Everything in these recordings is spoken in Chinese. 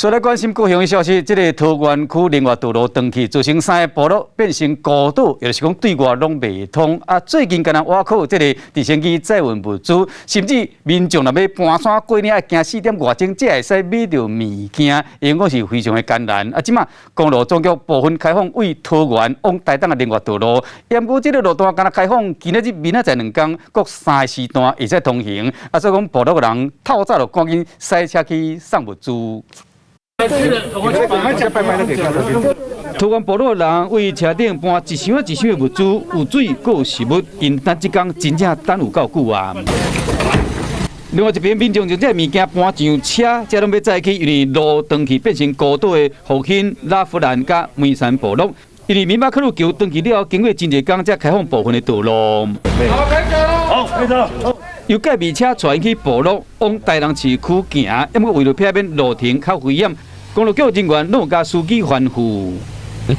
所来关心高雄的消息，这个桃园区另外道路断去，造成3个部落变成孤岛，也就是讲对外拢袂通。最近敢若挖口这个直升机载运物资，甚至民众若要搬山过岭，要行4点外钟才会使买到物件，因讲是非常的艰难。即马公路总局部分开放为桃园往台东的另外道路，不过这个路段敢若开放今日明仔载2天，各3个时段会使通行。所以讲部落的人透早就赶紧塞车去送物资。桃园部落人为车顶搬一箱一箱的物资，有水，阁有食物，因等一天真正等有够久啊！另外一边，民众将这物件搬上车，才拢要载去，因为路断去变成孤岛的福兴、拉弗兰甲梅山部落。因为民巴克路桥断去了，经过真侪天才开放部分的道路。好，开车喽！好，开车。由盖米车传去部落往台东市区行，不过为了避免路停较危险，公路局人员拢有甲司机吩咐。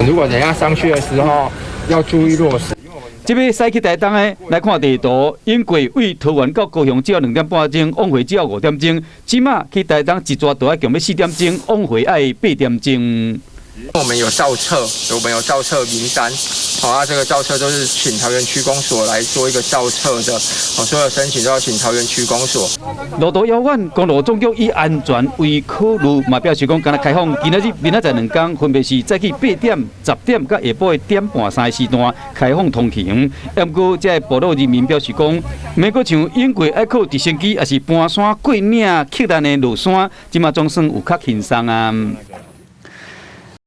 如果等一下上去的时候，要注意落实。这边驶去台东的来看地图，因过为桃园到高雄只要2点半钟，往回只要5点钟。即马去台东一抓都要强要4点钟，往回要8点钟。我们有造册，名单，这个造册都是请桃园区公所来做一个造册的，所有申请都要请桃园区公所。路途遥远，公路总局以安全为考虑，嘛表示讲，今日开放今日明仔载2天，分别是早起8点、10点，甲下晡1点半3个时段开放通行。不过，这部落人民表示讲，每个像因过爱靠直升机，也是搬山过岭、刻难的落山，即马总算有较轻松啊。